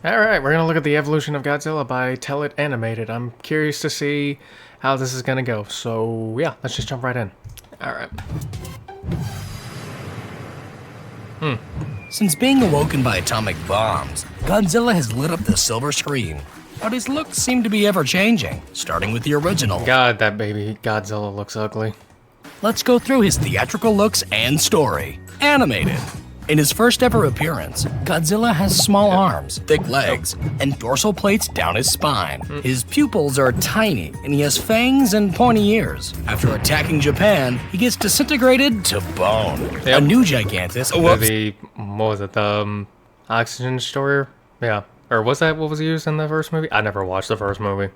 Alright, we're gonna look at the evolution of Godzilla by Tell It Animated. I'm curious to see how this is gonna go, so yeah, let's just jump right in. Alright. Since being awoken by atomic bombs, Godzilla has lit up the silver screen. But his looks seem to be ever-changing, starting with the original. God, that baby Godzilla looks ugly. Let's go through his theatrical looks and story. Animated. In his first ever appearance, Godzilla has small arms, thick legs, and dorsal plates down his spine. His pupils are tiny, and he has fangs and pointy ears. After attacking Japan, he gets disintegrated to bone. A new Gigantus. What was it, the oxygen destroyer? Yeah. Or was that what was used in the first movie? I never watched the first movie.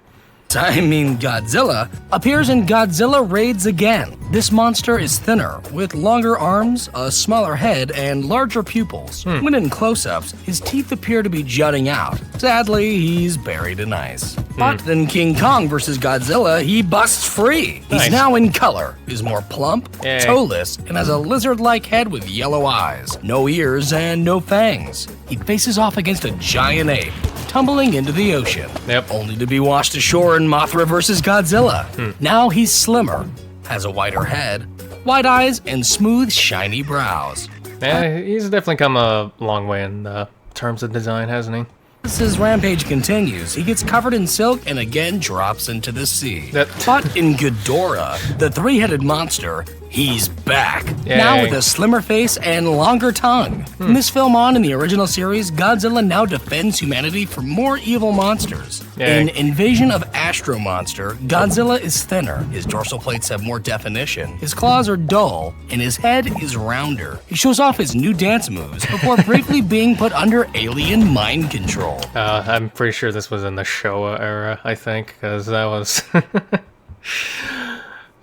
Godzilla, appears in Godzilla Raids Again. This monster is thinner, with longer arms, a smaller head, and larger pupils. When in close-ups, his teeth appear to be jutting out. Sadly, he's buried in ice. But in King Kong vs. Godzilla, he busts free. He's now in color, is more plump, toeless, and has a lizard-like head with yellow eyes, no ears, and no fangs. He faces off against a giant ape, tumbling into the ocean, only to be washed ashore in Mothra vs. Godzilla. Now he's slimmer, has a wider head, wide eyes, and smooth, shiny brows. Yeah, he's definitely come a long way in terms of design, hasn't he? As his rampage continues, he gets covered in silk and again drops into the sea. But in Ghidorah, the three-headed monster, he's back. Now with a slimmer face and longer tongue. From this film on in the original series, Godzilla now defends humanity from more evil monsters. In Invasion of Astro Monster, Godzilla is thinner, his dorsal plates have more definition, his claws are dull, and his head is rounder. He shows off his new dance moves before briefly being put under alien mind control. I'm pretty sure this was in the Showa era, I think, because that was...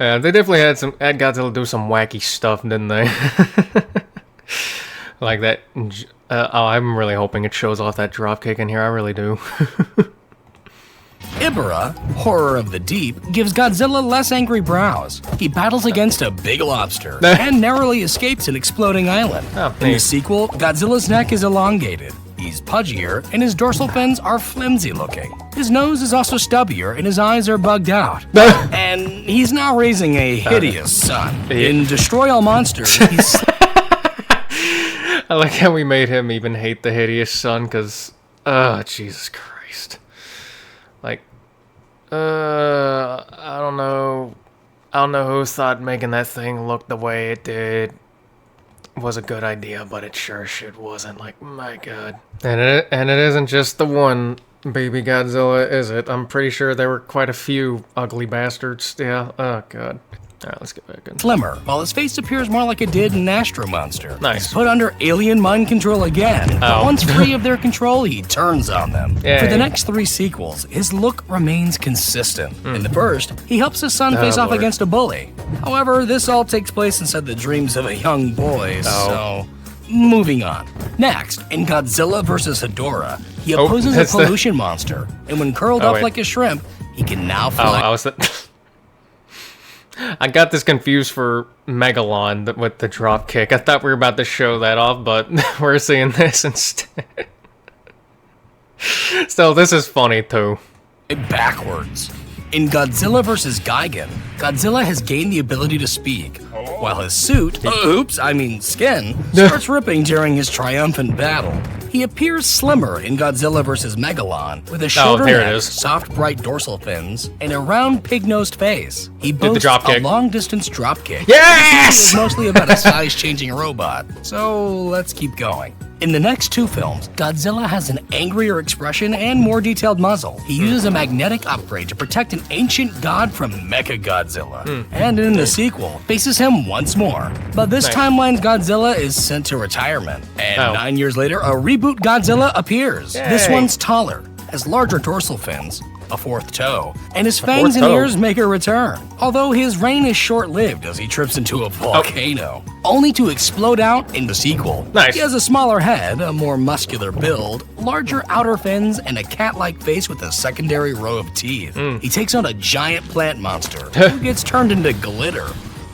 Yeah, they definitely had Godzilla do some wacky stuff, didn't they? Like that. I'm really hoping it shows off that dropkick in here. I really do. Ibara, Horror of the Deep, gives Godzilla less angry brows. He battles against a big lobster and narrowly escapes an exploding island. In the sequel, Godzilla's neck is elongated. He's pudgier, and his dorsal fins are flimsy looking. His nose is also stubbier, and his eyes are bugged out. And he's now raising a hideous son. In Destroy All Monsters, he's... I like how we made him even hate the hideous son, because... Jesus Christ. Like... I don't know... I don't know who thought making that thing look the way it did was a good idea, but it sure shit wasn't. Like, my god. And it isn't just the one baby Godzilla, is it? I'm pretty sure there were quite a few ugly bastards. Yeah, oh god. Alright, let's get back in. Slimmer, while his face appears more like it did in Astro Monster. Nice. Put under alien mind control again. But once free of their control, he turns on them. For the next three sequels, his look remains consistent. In the first, he helps his son face off against a bully. However, this all takes place inside the dreams of a young boy, so... Moving on. Next, in Godzilla vs. Hedorah, he opposes a pollution monster, and when curled up like a shrimp, he can now fly. I got this confused for Megalon with the drop kick. I thought we were about to show that off, but we're seeing this instead. Still, this is funny too. Backwards. In Godzilla vs. Gigan, Godzilla has gained the ability to speak, while his suit, skin, starts ripping during his triumphant battle. He appears slimmer in Godzilla vs. Megalon, with a shorter neck, soft bright dorsal fins, and a round pig-nosed face. He boasts a long-distance dropkick. Yes! It's mostly about a size-changing robot, so let's keep going. In the next two films, Godzilla has an angrier expression and more detailed muzzle. He uses a magnetic upgrade to protect an ancient god from Mechagodzilla. And in the sequel, faces him once more. But this timeline's Godzilla is sent to retirement. And 9 years later, a reboot Godzilla appears. This one's taller, has larger dorsal fins, a fourth toe, and his fangs and ears make a return. Although his reign is short-lived as he trips into a volcano, only to explode out in the sequel. He has a smaller head, a more muscular build, larger outer fins, and a cat-like face with a secondary row of teeth. He takes on a giant plant monster who gets turned into glitter.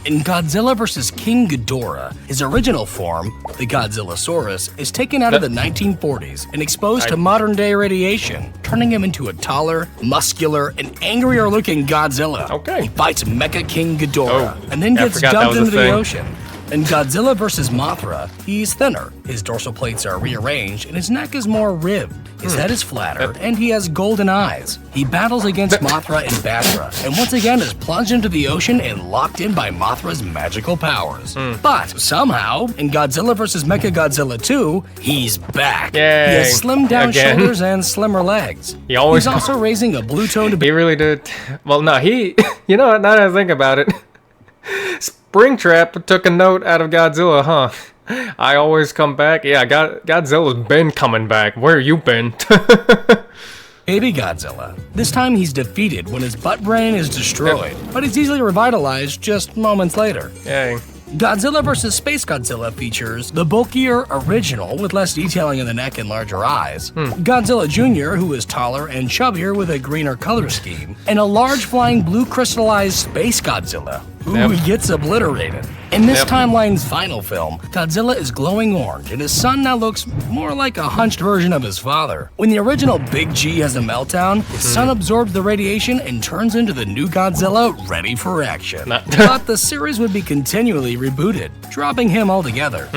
In Godzilla vs. King Ghidorah, his original form, the Godzillasaurus, is taken out of the 1940s and exposed to modern-day radiation, turning him into a taller, muscular, and angrier-looking Godzilla. Okay. He fights Mecha King Ghidorah, and then I gets forgot that dumped was a into the thing. ocean. In Godzilla vs. Mothra, he's thinner, his dorsal plates are rearranged, and his neck is more ribbed. His head is flatter, and he has golden eyes. He battles against Mothra and Batra, and once again is plunged into the ocean and locked in by Mothra's magical powers. But somehow, in Godzilla vs. Mechagodzilla 2, he's back. Yay. He has slimmed down Again. shoulders and slimmer legs. He always- He's also raising a blue-toned... He really did. Well, no, he. You know what? Now that I think about it, Springtrap took a note out of Godzilla, huh? I always come back. Yeah, Godzilla's been coming back. Where you been? Baby Godzilla. This time he's defeated when his butt brain is destroyed, but he's easily revitalized just moments later. Yay. Godzilla vs. Space Godzilla features the bulkier original with less detailing in the neck and larger eyes, Godzilla Jr., who is taller and chubbier with a greener color scheme, and a large flying blue crystallized Space Godzilla, who gets obliterated. In this timeline's final film, Godzilla is glowing orange, and his son now looks more like a hunched version of his father. When the original Big G has a meltdown, his son absorbs the radiation and turns into the new Godzilla ready for action. But the series would be continually rebooted, dropping him altogether.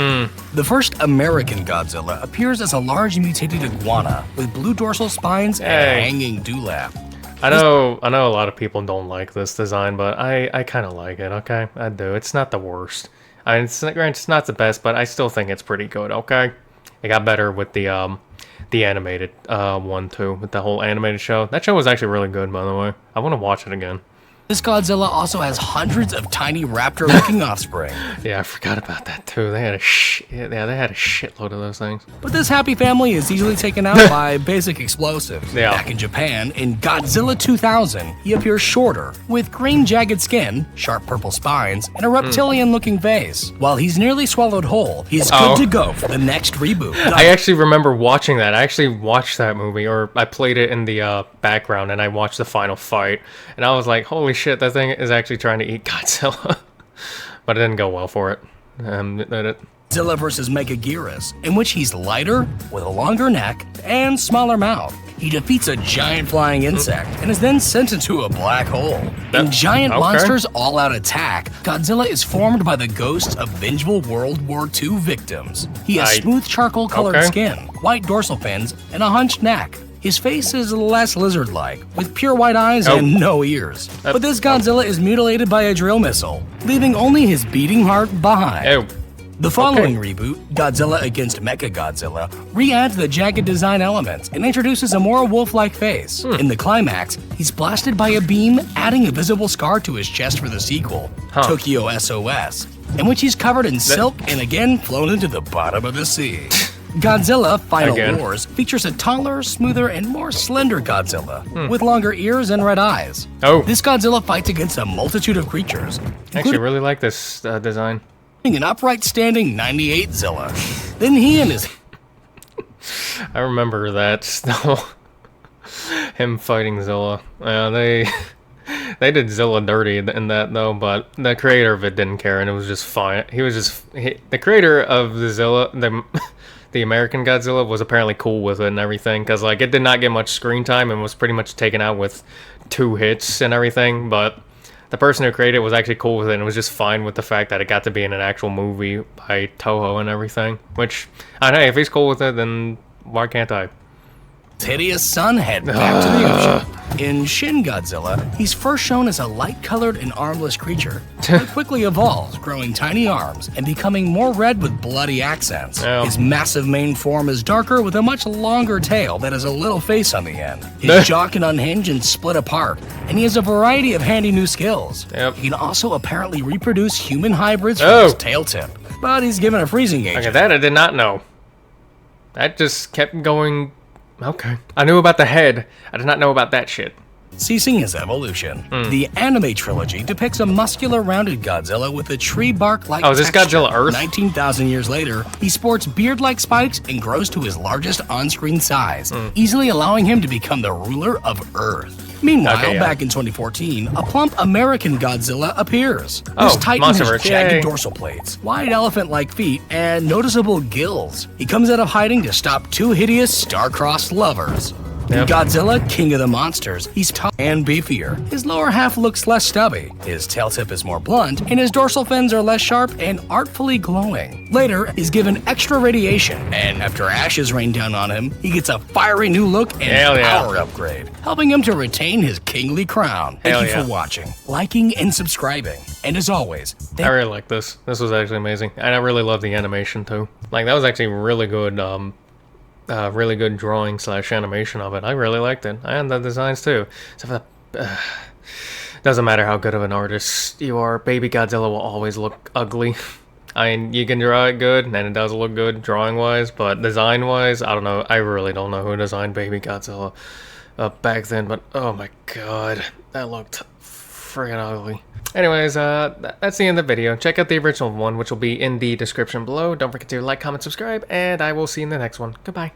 The first American Godzilla appears as a large mutated iguana with blue dorsal spines and a hanging dewlap. I know a lot of people don't like this design, but I kind of like it, okay? I do. It's not the worst. I mean, it's not the best, but I still think it's pretty good, okay? It got better with the animated one, too, with the whole animated show. That show was actually really good, by the way. I want to watch it again. This Godzilla also has hundreds of tiny raptor-looking offspring. Yeah, I forgot about that, too. They had a shitload of those things. But this happy family is easily taken out by basic explosives. Yeah. Back in Japan, in Godzilla 2000, he appears shorter, with green jagged skin, sharp purple spines, and a reptilian-looking face. While he's nearly swallowed whole, he's good to go for the next reboot. I actually remember watching that. I actually watched that movie, or I played it in the background, and I watched the final fight, and I was like, holy shit, that thing is actually trying to eat Godzilla. But it didn't go well for it. Godzilla vs. Mechagodzilla, in which he's lighter, with a longer neck, and smaller mouth. He defeats a giant flying insect and is then sent into a black hole. In Giant Monsters All-Out Attack, Godzilla is formed by the ghosts of vengeful World War II victims. He has smooth charcoal-colored skin, white dorsal fins, and a hunched neck. His face is less lizard-like, with pure white eyes and no ears. But this Godzilla is mutilated by a drill missile, leaving only his beating heart behind. The following reboot, Godzilla against Mechagodzilla, re-adds the jagged design elements and introduces a more wolf-like face. In the climax, he's blasted by a beam, adding a visible scar to his chest for the sequel, Tokyo SOS, in which he's covered in silk and again flown into the bottom of the sea. Godzilla Final Wars features a taller, smoother, and more slender Godzilla, with longer ears and red eyes. This Godzilla fights against a multitude of creatures. I actually really like this design. An upright standing 98 Zilla. Then he and his... I remember that still. Him fighting Zilla. They did Zilla dirty in that though, but the creator of it didn't care, and it was just fine. The creator of the Zilla, the American Godzilla, was apparently cool with it and everything, because like it did not get much screen time and was pretty much taken out with 2 hits and everything, but the person who created it was actually cool with it and was just fine with the fact that it got to be in an actual movie by Toho and everything. Which, I don't know, if he's cool with it, then why can't I? Hideous son head back to the ocean. In Shin Godzilla, he's first shown as a light-colored and armless creature, but quickly evolves, growing tiny arms and becoming more red with bloody accents. His massive main form is darker with a much longer tail that has a little face on the end. His jaw can unhinge and split apart, and he has a variety of handy new skills. He can also apparently reproduce human hybrids from his tail tip, but he's given a freezing agent. Okay, that I did not know. That just kept going. Okay. I knew about the head. I did not know about that shit. ceasing his evolution. The anime trilogy depicts a muscular, rounded Godzilla with a tree bark-like Oh, is this texture. Godzilla Earth? 19,000 years later, he sports beard-like spikes and grows to his largest on-screen size, easily allowing him to become the ruler of Earth. Meanwhile, Okay, yeah. back in 2014, a plump American Godzilla appears. Oh, This titan has Monsterverse, jagged yay. dorsal plates, wide elephant-like feet, and noticeable gills. He comes out of hiding to stop two hideous star-crossed lovers. In Yep. Godzilla, King of the Monsters, he's tall and beefier. His lower half looks less stubby, his tail tip is more blunt, and his dorsal fins are less sharp and artfully glowing. Later, he's given extra radiation, and after ashes rain down on him, he gets a fiery new look and Hell yeah. power upgrade, helping him to retain his kingly crown. Thank Hell you yeah. for watching, liking, and subscribing. And as always, I really like this. This was actually amazing. And I really love the animation too. Like, that was actually really good, really good drawing / animation of it. I really liked it. And the designs too. Except for the, doesn't matter how good of an artist you are, Baby Godzilla will always look ugly. I mean, you can draw it good, and it does look good drawing-wise, but design-wise, I don't know. I really don't know who designed Baby Godzilla back then, but oh my god, that looked friggin' ugly. Anyways, that's the end of the video. Check out the original one, which will be in the description below. Don't forget to like, comment, subscribe, and I will see you in the next one. Goodbye.